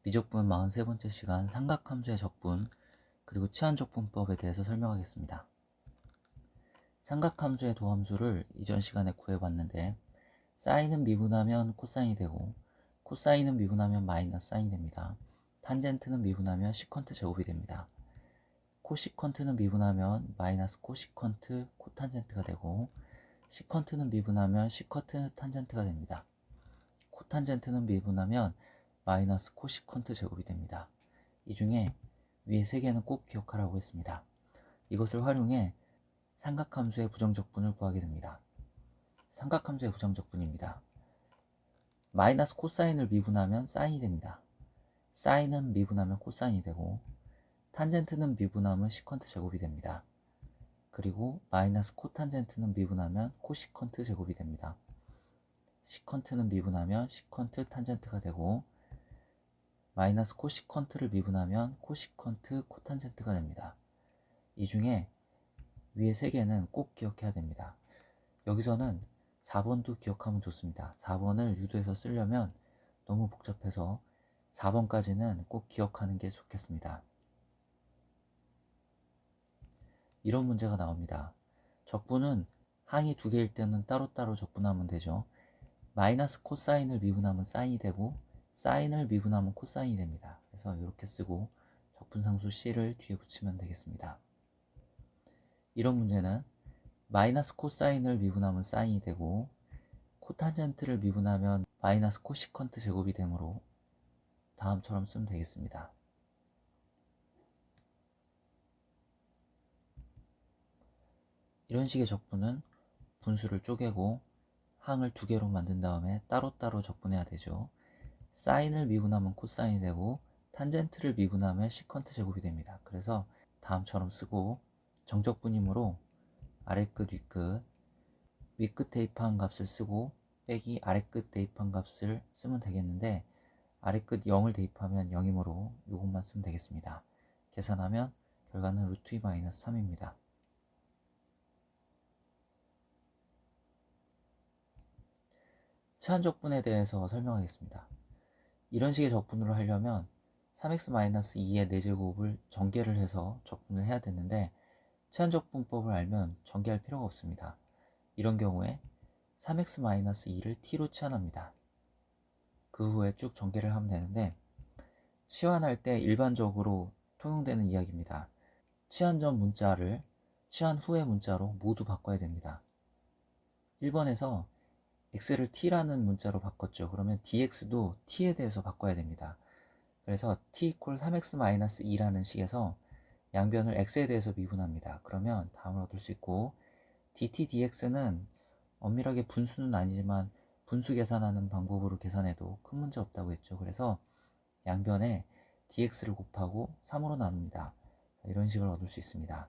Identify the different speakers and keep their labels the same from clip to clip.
Speaker 1: 미적분 43번째 시간 삼각함수의 적분 그리고 치환적분법에 대해서 설명하겠습니다. 삼각함수의 도함수를 이전 시간에 구해봤는데 사인은 미분하면 코사인이 되고 코사인은 미분하면 마이너스 사인이 됩니다. 탄젠트는 미분하면 시컨트 제곱이 됩니다. 코시컨트는 미분하면 마이너스 코시컨트 코탄젠트가 되고 시컨트는 미분하면 시컨트 탄젠트가 됩니다. 코탄젠트는 미분하면 마이너스 코시컨트 제곱이 됩니다. 이 중에 위에 세 개는 꼭 기억하라고 했습니다. 이것을 활용해 삼각함수의 부정적분을 구하게 됩니다. 삼각함수의 부정적분입니다. 마이너스 코사인을 미분하면 사인이 됩니다. 사인은 미분하면 코사인이 되고 탄젠트는 미분하면 시컨트 제곱이 됩니다. 그리고 마이너스 코탄젠트는 미분하면 코시컨트 제곱이 됩니다. 시컨트는 미분하면 시컨트 탄젠트가 되고 마이너스 코시컨트를 미분하면 코시컨트 코탄젠트가 됩니다. 이 중에 위에 세 개는 꼭 기억해야 됩니다. 여기서는 4번도 기억하면 좋습니다. 4번을 유도해서 쓰려면 너무 복잡해서 4번까지는 꼭 기억하는 게 좋겠습니다. 이런 문제가 나옵니다. 적분은 항이 두 개일 때는 따로따로 적분하면 되죠. 마이너스 코사인을 미분하면 사인이 되고 사인을 미분하면 코사인이 됩니다. 그래서 이렇게 쓰고 적분상수 C를 뒤에 붙이면 되겠습니다. 이런 문제는 마이너스 코사인을 미분하면 사인이 되고 코탄젠트를 미분하면 마이너스 코시컨트 제곱이 되므로 다음처럼 쓰면 되겠습니다. 이런 식의 적분은 분수를 쪼개고 항을 두 개로 만든 다음에 따로따로 적분해야 되죠. 사인을 미분하면 코사인이 되고 탄젠트를 미분하면 시컨트 제곱이 됩니다. 그래서 다음처럼 쓰고 정적분이므로 아래끝 위끝 위끝 대입한 값을 쓰고 빼기 아래끝 대입한 값을 쓰면 되겠는데 아래끝 0을 대입하면 0이므로 이것만 쓰면 되겠습니다. 계산하면 결과는 루트 2 마이너스 3입니다. 치환적분에 대해서 설명하겠습니다. 이런 식의 적분으로 하려면 3x-2의 4제곱을 전개를 해서 적분을 해야 되는데 치환적분법을 알면 전개할 필요가 없습니다. 이런 경우에 3x-2를 t로 치환합니다. 그 후에 쭉 전개를 하면 되는데 치환할 때 일반적으로 통용되는 이야기입니다. 치환 전 문자를 치환 후의 문자로 모두 바꿔야 됩니다. 1번에서 x를 t라는 문자로 바꿨죠. 그러면 dx도 t에 대해서 바꿔야 됩니다. 그래서 t equal 3x-2라는 식에서 양변을 x에 대해서 미분합니다. 그러면 다음을 얻을 수 있고 dt dx는 엄밀하게 분수는 아니지만 분수 계산하는 방법으로 계산해도 큰 문제 없다고 했죠. 그래서 양변에 dx를 곱하고 3으로 나눕니다. 이런 식을 얻을 수 있습니다.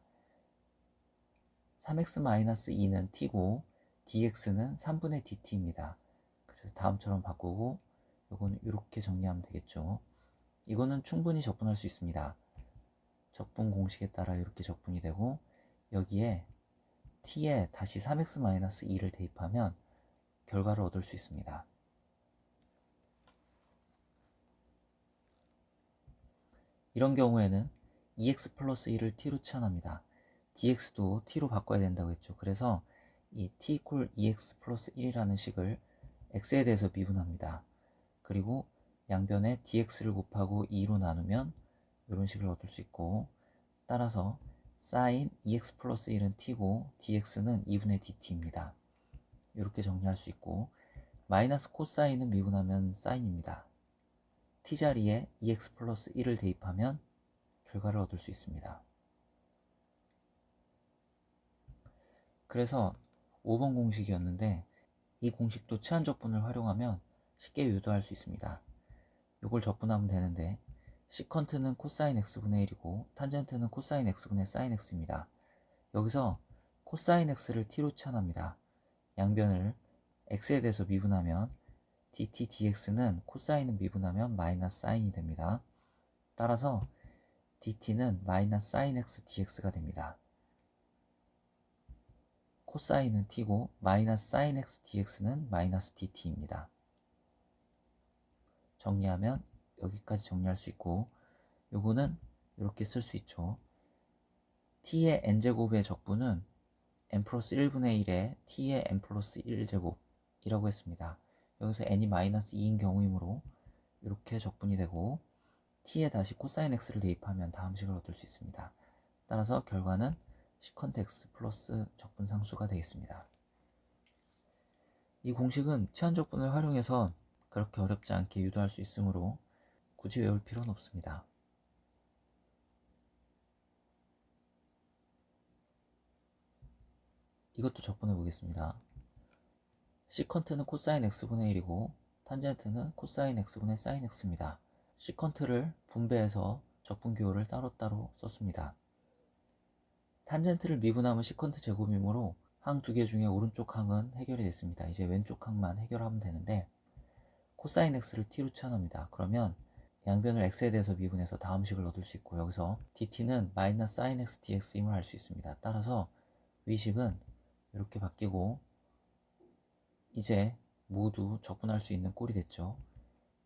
Speaker 1: 3x-2는 t고 dx는 3분의 dt입니다. 그래서 다음처럼 바꾸고 이거는 이렇게 정리하면 되겠죠. 이거는 충분히 적분할 수 있습니다. 적분 공식에 따라 이렇게 적분이 되고 여기에 t에 다시 3x-2를 대입하면 결과를 얻을 수 있습니다. 이런 경우에는 2x 플러스 1을 t로 치환합니다. dx도 t로 바꿔야 된다고 했죠. 그래서 이 t equal 2x 플러스 1이라는 식을 x에 대해서 미분합니다. 그리고 양변에 dx를 곱하고 2로 나누면 이런 식을 얻을 수 있고 따라서 sin 2x 플러스 1은 t고 dx는 2분의 dt입니다. 이렇게 정리할 수 있고 마이너스 코사인은 미분하면 사인입니다. t자리에 2x 플러스 1을 대입하면 결과를 얻을 수 있습니다. 그래서 5번 공식이었는데 이 공식도 치환적분을 활용하면 쉽게 유도할 수 있습니다. 이걸 적분하면 되는데 시컨트는 코사인 x분의 1이고 탄젠트는 코사인 x분의 사인 x입니다. 여기서 코사인 x를 t로 치환합니다. 양변을 x에 대해서 미분하면 dt dx는 코사인은 미분하면 마이너스 사인이 됩니다. 따라서 dt는 마이너스 사인 x dx가 됩니다. 코사인은 t고 마이너스 사인 x dx는 마이너스 dt입니다. 정리하면 여기까지 정리할 수 있고, 요거는 이렇게 쓸 수 있죠. t의 n제곱의 적분은 n 플러스 1분의 1에 t의 n 플러스 1제곱이라고 했습니다. 여기서 n이 마이너스 2인 경우이므로 이렇게 적분이 되고, t에 다시 코사인 x를 대입하면 다음 식을 얻을 수 있습니다. 따라서 결과는 시컨트 x 플러스 적분 상수가 되겠습니다. 이 공식은 치환적분을 활용해서 그렇게 어렵지 않게 유도할 수 있으므로 굳이 외울 필요는 없습니다. 이것도 적분해 보겠습니다. 시컨트는 코사인 x분의 1이고 탄젠트는 코사인 x분의 사인 x입니다. 시컨트를 분배해서 적분기호를 따로따로 썼습니다. 탄젠트를 미분하면 시컨트 제곱이므로 항 두 개 중에 오른쪽 항은 해결이 됐습니다. 이제 왼쪽 항만 해결하면 되는데, 코사인 x를 t로 치환합니다. 그러면 양변을 x에 대해서 미분해서 다음 식을 얻을 수 있고, 여기서 dt는 마이너스 sin x dx임을 알 수 있습니다. 따라서 위식은 이렇게 바뀌고 이제 모두 적분할 수 있는 꼴이 됐죠.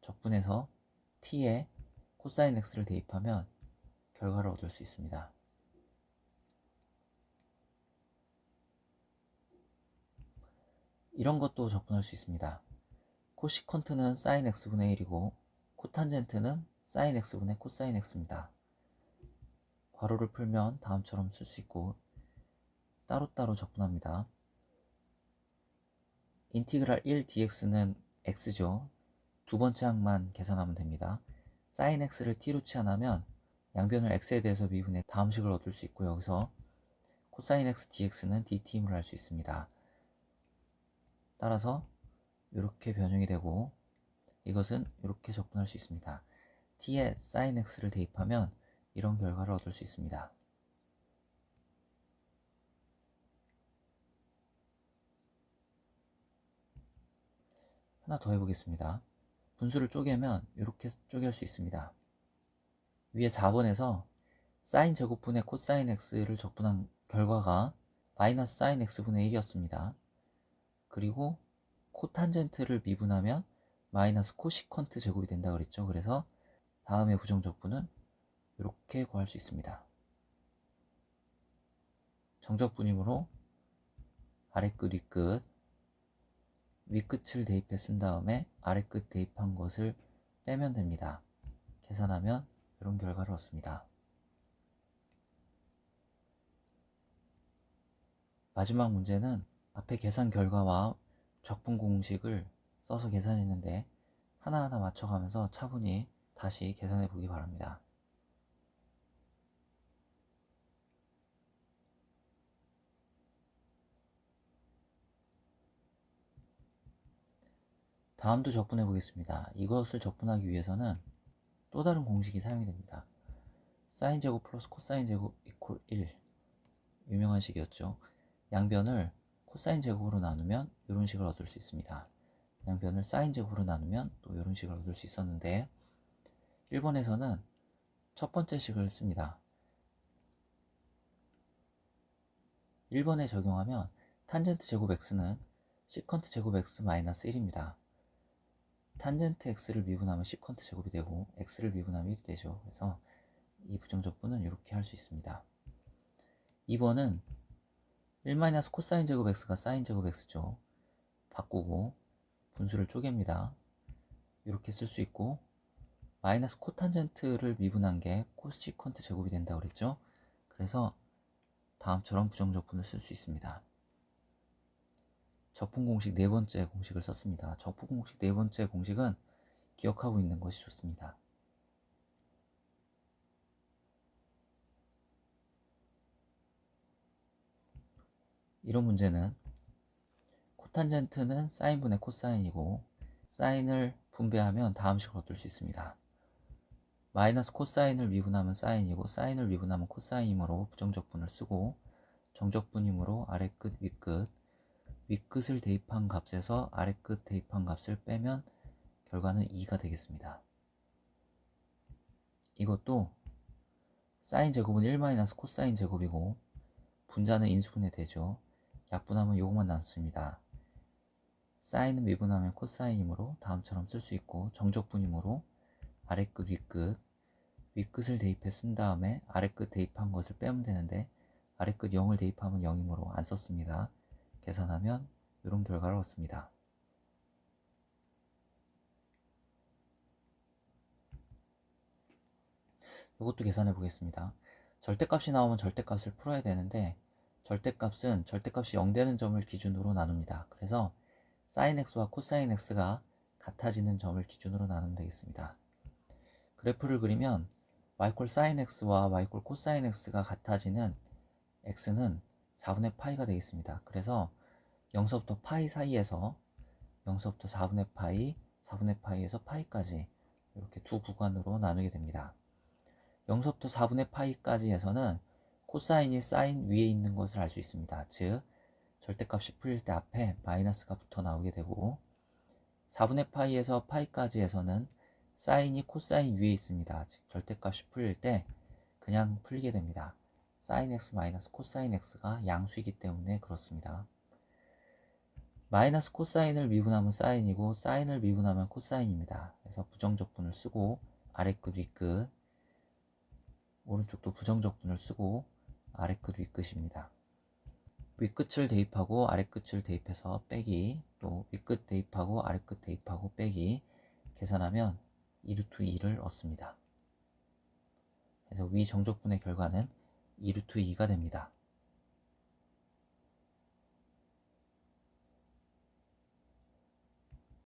Speaker 1: 적분해서 t에 코사인 x를 대입하면 결과를 얻을 수 있습니다. 이런 것도 적분할 수 있습니다. 코시컨트는 sin x분의 1이고 코탄젠트는 sin x분의 코사인 x입니다. 괄호를 풀면 다음처럼 쓸 수 있고 따로따로 적분합니다. 인티그랄 1 dx는 x죠. 두 번째 항만 계산하면 됩니다. sin x를 t로 치환하면 양변을 x에 대해서 미분해 다음 식을 얻을 수 있고, 여기서 코사인 x dx는 dt임을 알 수 있습니다. 따라서 이렇게 변형이 되고 이것은 이렇게 적분할 수 있습니다. t에 sin x를 대입하면 이런 결과를 얻을 수 있습니다. 하나 더 해보겠습니다. 분수를 쪼개면 이렇게 쪼갤 수 있습니다. 위에 4번에서 sin 제곱분의 코사인 x를 적분한 결과가 마이너스 sin x분의 1이었습니다. 그리고 코탄젠트를 미분하면 마이너스 코시컨트 제곱이 된다 그랬죠. 그래서 다음의 부정적분은 이렇게 구할 수 있습니다. 정적분이므로 아래끝 윗끝, 윗끝을 대입해 쓴 다음에 아래끝 대입한 것을 빼면 됩니다. 계산하면 이런 결과를 얻습니다. 마지막 문제는 앞에 계산 결과와 적분 공식을 써서 계산했는데 하나하나 맞춰가면서 차분히 다시 계산해 보기 바랍니다. 다음도 적분해 보겠습니다. 이것을 적분하기 위해서는 또 다른 공식이 사용이 됩니다. 사인 제곱 플러스 코사인 제곱 이퀄 1, 유명한 식이었죠. 양변을 코사인 제곱으로 나누면 이런 식을 얻을 수 있습니다. 양변을 사인 제곱으로 나누면 또 이런 식을 얻을 수 있었는데 1번에서는 첫 번째 식을 씁니다. 1번에 적용하면 탄젠트 제곱 x는 시컨트 제곱 x 마이너스 1입니다. 탄젠트 x를 미분하면 시컨트 제곱이 되고 x를 미분하면 1이 되죠. 그래서 이 부정적분은 이렇게 할 수 있습니다. 2번은 1 코사인 제곱 x가 사인 제곱 x죠. 바꾸고 분수를 쪼갭니다. 이렇게 쓸 수 있고 마이너스 코탄젠트를 미분한 게 코시컨트 제곱이 된다고 그랬죠. 그래서 다음처럼 부정적분을 쓸 수 있습니다. 적분 공식 네 번째 공식을 썼습니다. 적분 공식 네 번째 공식은 기억하고 있는 것이 좋습니다. 이런 문제는 코탄젠트는 사인분의 코사인이고 사인을 분배하면 다음 식을 얻을 수 있습니다. 마이너스 코사인을 미분하면 사인이고 사인을 미분하면 코사인이므로 부정적분을 쓰고 정적분이므로 아래끝 윗끝, 윗끝을 대입한 값에서 아래끝 대입한 값을 빼면 결과는 2가 되겠습니다. 이것도 사인 제곱은 1 코사인 제곱이고 분자는 인수분해 되죠. 약분하면 요것만 남습니다. 사인은 미분하면 코사인이므로 다음처럼 쓸 수 있고 정적분이므로 아래끝 윗끝, 윗끝을 대입해 쓴 다음에 아래끝 대입한 것을 빼면 되는데 아래끝 0을 대입하면 0이므로 안 썼습니다. 계산하면 이런 결과를 얻습니다. 이것도 계산해 보겠습니다. 절대값이 나오면 절대값을 풀어야 되는데 절대값이 0 되는 점을 기준으로 나눕니다. 그래서 sin x와 코사인 x가 같아지는 점을 기준으로 나누면 되겠습니다. 그래프를 그리면 y 콜 sin x와 y 콜 코사인 x가 같아지는 x는 4분의 파이가 되겠습니다. 그래서 0서부터 파이 사이에서 0서부터 4분의 파이, 4분의 파이에서 파이까지 이렇게 두 구간으로 나누게 됩니다. 0서부터 4분의 파이까지에서는 코사인이 사인 위에 있는 것을 알 수 있습니다. 즉 절대값이 풀릴 때 앞에 마이너스가 붙어 나오게 되고 4분의 파이에서 파이까지에서는 사인이 코사인 위에 있습니다. 즉 절대값이 풀릴 때 그냥 풀리게 됩니다. 사인 x 마이너스 코사인 x가 양수이기 때문에 그렇습니다. 마이너스 코사인을 미분하면 사인이고 사인을 미분하면 코사인입니다. 그래서 부정적분을 쓰고 아래끝 윗끝, 오른쪽도 부정적분을 쓰고 아래끝 윗끝입니다. 윗끝을 대입하고 아래끝을 대입해서 빼기, 또 윗끝 대입하고 아래끝 대입하고 빼기 계산하면 2루트 2를 얻습니다. 그래서 위 정적분의 결과는 2루트 2가 됩니다.